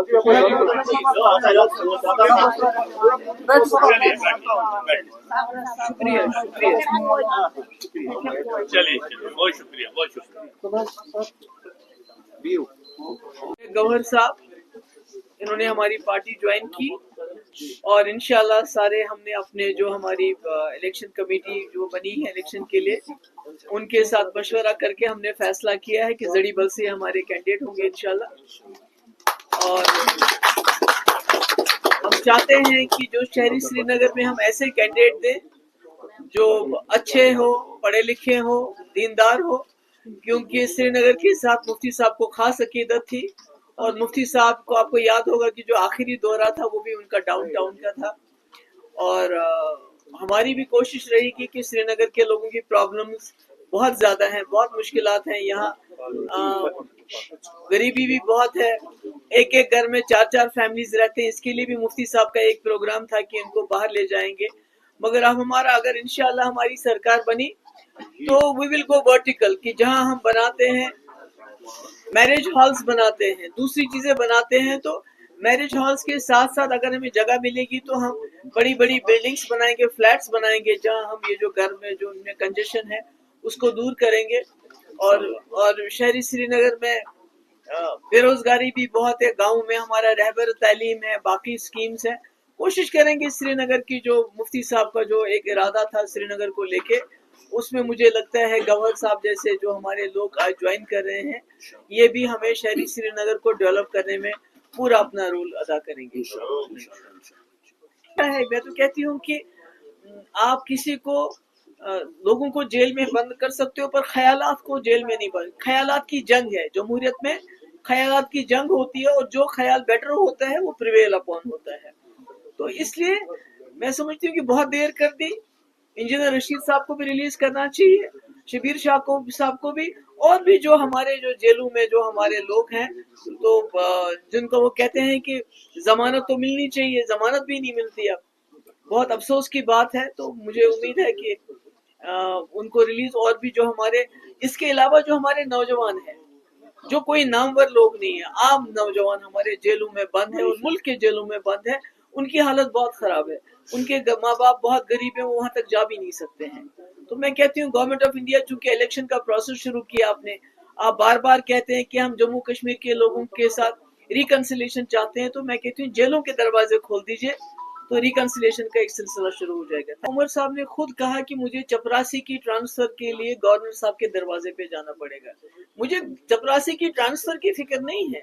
شکریہ چلیے بہت شکریہ گورنر صاحب انہوں نے ہماری پارٹی جوائن کی اور انشاءاللہ سارے ہم نے اپنے جو ہماری الیکشن کمیٹی جو بنی ہے الیکشن کے لیے ان کے ساتھ مشورہ کر کے ہم نے فیصلہ کیا ہے کہ زڑی بل سے ہمارے کینڈیڈیٹ ہوں گے انشاءاللہ. اور ہم چاہتے ہیں کہ جو شہری سری نگر میں ہم ایسے کینڈیڈیٹ دیں جو اچھے ہو، پڑھے لکھے ہو، دیندار ہو، کیونکہ سری نگر کے ساتھ مفتی صاحب کو خاص عقیدت تھی اور مفتی صاحب کو آپ کو یاد ہوگا کہ جو آخری دورہ تھا وہ بھی ان کا ڈاؤن ٹاؤن کا تھا. اور ہماری بھی کوشش رہی کہ سری نگر کے لوگوں کی پرابلمز بہت زیادہ ہیں، بہت مشکلات ہیں یہاں، غریبی بھی بہت ہے، ایک ایک گھر میں 4 فیملیز رہتے ہیں. اس کے لیے بھی مفتی صاحب کا ایک پروگرام تھا کہ ان کو باہر لے جائیں گے، مگر اب ہمارا اگر انشاءاللہ ہماری سرکار بنی تو وی ول گو ورٹیکل، کہ جہاں ہم بناتے ہیں میرج ہالز بناتے ہیں، دوسری چیزیں بناتے ہیں، تو میرج ہالز کے ساتھ ساتھ اگر ہمیں جگہ ملے گی تو ہم بڑی بڑی بلڈنگز بنائیں گے، فلیٹس بنائیں گے، جہاں ہم یہ جو گھر میں جو ان میں کنجیشن ہے اس کو دور کریں گے. اور شہری سری نگر میں بے روزگاری بھی بہت ہے، گاؤں میں ہمارا رہبر تعلیم ہے، باقی سکیمز ہیں. کوشش کریں گے سری نگر کی جو مفتی صاحب کا جو ایک ارادہ تھا سری نگر کو لے کے، اس میں مجھے لگتا ہے گورنر صاحب جیسے جو ہمارے لوگ آج جوائن کر رہے ہیں یہ بھی ہمیں شہری سری نگر کو ڈیولپ کرنے میں پورا اپنا رول ادا کریں گے. میں تو کہتی ہوں کہ آپ کسی کو لوگوں کو جیل میں بند کر سکتے ہو پر خیالات کو جیل میں نہیں بند. خیالات کی جنگ ہے جمہوریت میں، خیالات کی جنگ ہوتی ہے اور جو خیال بیٹر ہوتا ہے وہ پریویل اپون ہوتا ہے. تو اس لیے میں سمجھتی ہوں کہ بہت دیر کر دی. انجینئر رشید صاحب کو بھی ریلیز کرنا چاہیے، شبیر شاہ صاحب کو بھی، اور بھی جو ہمارے جو جیلوں میں جو ہمارے لوگ ہیں تو جن کو وہ کہتے ہیں کہ ضمانت تو ملنی چاہیے، ضمانت بھی نہیں ملتی. اب بہت افسوس کی بات ہے. تو مجھے امید ہے کہ ان کو ریلیز، اور بھی جو ہمارے اس کے علاوہ جو ہمارے نوجوان ہیں جو کوئی نامور لوگ نہیں ہیں، عام نوجوان ہمارے جیلوں میں بند ہیں اور ملک کے جیلوں میں بند ہیں، ان کی حالت بہت خراب ہے. ان کے ماں باپ بہت غریب ہیں، وہ وہاں تک جا بھی نہیں سکتے ہیں. تو میں کہتی ہوں گورنمنٹ آف انڈیا چونکہ الیکشن کا پروسیس شروع کیا آپ بار بار کہتے ہیں کہ ہم جموں کشمیر کے لوگوں کے ساتھ ریکنسیلیشن چاہتے ہیں، تو میں کہتی ہوں جیلوں کے دروازے کھول دیجئے تو ریکنسیلیشن کا ایک سلسلہ شروع ہو جائے گا. عمر صاحب نے خود کہا کہ مجھے چپراسی کی ٹرانسفر کے لیے گورنر صاحب کے دروازے پہ جانا پڑے گا. مجھے چپراسی کی ٹرانسفر کی فکر نہیں ہے،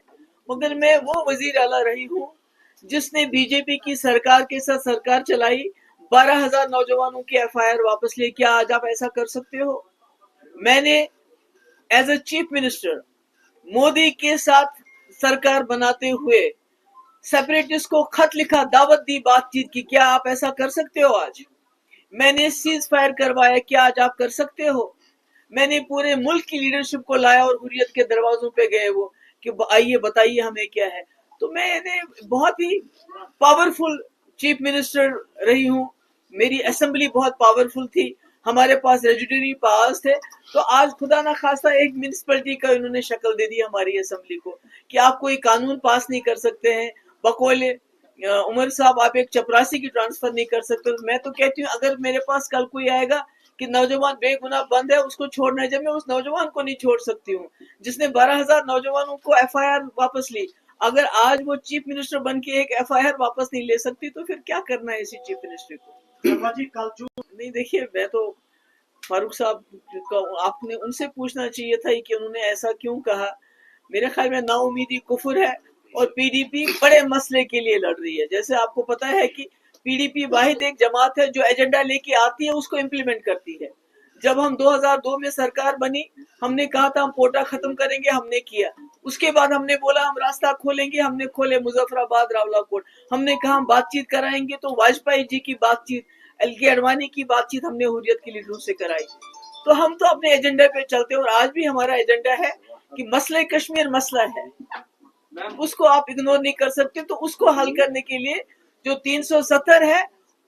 مگر میں وہ وزیر اعلیٰ رہی ہوں جس نے بی جے پی کی سرکار کے ساتھ سرکار چلائی، 12,000 نوجوانوں کی ایف آئی آر واپس لے. کیا آج آپ ایسا کر سکتے ہو؟ میں نے as a chief minister Modi کے ساتھ سرکار بناتے ہوئے سیپریٹسٹ کو خط لکھا، دعوت دی بات چیت کی. کیا آپ ایسا کر سکتے ہو آج؟ میں نے سیز فائر کروایا، کیا آج آپ کر سکتے ہو؟ میں نے پورے ملک کی لیڈرشپ کو لایا اور حریت کے دروازوں پہ گئے وہ کہ آئیے بتائیے ہمیں کیا ہے. تو میں نے بہت ہی پاورفل چیف منسٹر رہی ہوں، میری اسمبلی بہت پاورفل تھی، ہمارے پاس ریجوڈیٹری پاورز تھے. تو آج خدا نہ خواستہ ایک میونسپلٹی کا انہوں نے شکل دے دی ہماری اسمبلی کو کہ آپ کوئی قانون پاس نہیں کر سکتے ہیں. بقول عمر صاحب آپ ایک چپراسی کی ٹرانسفر نہیں کر سکتے. میں تو کہتی ہوں اگر میرے پاس کل کوئی آئے گا کہ نوجوان بے گناہ بند ہے اس کو چھوڑنا ہے، جب میں اس نوجوان کو نہیں چھوڑ سکتی ہوں جس نے 12,000 نوجوانوں کو ایف آئی آر واپس لی، اگر آج وہ چیف منسٹر بن کے ایک ایف آئی آر واپس نہیں لے سکتی تو پھر کیا کرنا ہے اسی چیف منسٹر کو؟ نہیں دیکھیے، میں تو فاروق صاحب کو آپ نے ان سے پوچھنا چاہیے تھا کہ انہوں نے ایسا کیوں کہا. میرے خیال میں نا امیدی کفر ہے اور پی ڈی پی بڑے مسئلے کے لیے لڑ رہی ہے. جیسے آپ کو پتا ہے کہ پی ڈی پی واحد ایک جماعت ہے جو ایجنڈا لے کے آتی ہے اس کو امپلیمنٹ کرتی ہے. جب ہم 2002 میں سرکار بنی ہم نے کہا تھا ہم کوٹا ختم کریں گے، ہم نے کیا. اس کے بعد ہم نے بولا ہم راستہ کھولیں گے، ہم نے کھولے مظفر آباد راولا کوٹ. ہم نے کہا ہم بات چیت کرائیں گے تو واجپئی جی کی بات چیت، ایل کے اڈوانی کی بات چیت ہم نے حریت کی لیڈروں سے کرائی. تو ہم تو اپنے ایجنڈے پہ چلتے اور آج بھی ہمارا ایجنڈا ہے کہ مسئلہ کشمیر مسئلہ ہے، اس کو آپ اگنور نہیں کر سکتے. تو اس کو حل کرنے کے لیے جو 370 ہے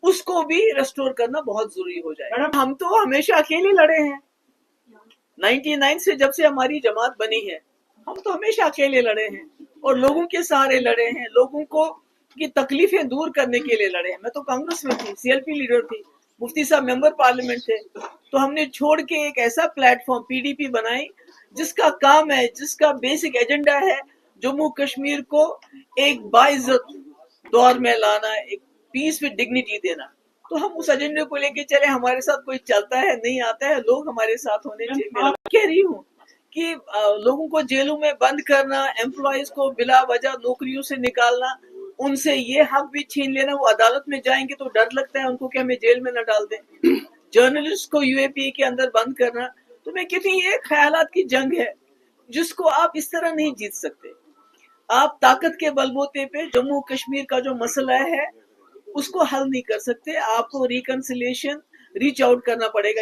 اس کو بھی ریسٹور کرنا بہت ضروری ہو جائے. ہم تو ہمیشہ اکیلے لڑے ہیں، 99 سے جب سے ہماری جماعت بنی ہے ہم تو ہمیشہ اکیلے لڑے ہیں. اور لوگوں کے سہارے لڑے ہیں, لوگوں کو کی تکلیفیں دور کرنے کے لیے لڑے ہیں. میں تو کانگریس میں تھی, سی ایل پی لیڈر تھی, مفتی صاحب ممبر پارلیمنٹ تھے, تو ہم نے چھوڑ کے ایک ایسا plate form P D P بنائی جس کا کام ہے, جس کا بیسک ایجنڈا ہے جموں کشمیر کو ایک باعزت دور میں لانا, ایک پیس وتھ ڈگنیٹی دینا. تو ہم اس ایجنڈے کو لے کے چلے, ہمارے ساتھ کوئی چلتا ہے نہیں آتا ہے, لوگ ہمارے ساتھ ہونے چاہیے. میں کہہ رہی ہوں کہ لوگوں کو جیلوں میں بند کرنا, امپلائیز کو بلا وجہ نوکریوں سے نکالنا, ان سے یہ حق بھی چھین لینا, وہ عدالت میں جائیں گے تو ڈر لگتا ہے ان کو کہ ہمیں جیل میں نہ ڈال دیں, جرنلسٹ کو یو اے پی کے اندر بند کرنا. تو میں کہتی ہوں یہ خیالات کی جنگ ہے جس کو آپ اس طرح نہیں جیت سکتے. آپ طاقت کے بلبوتے پہ جموں کشمیر کا جو مسئلہ ہے اس کو حل نہیں کر سکتے, آپ کو ریکنسیلیشن ریچ آؤٹ کرنا پڑے گا.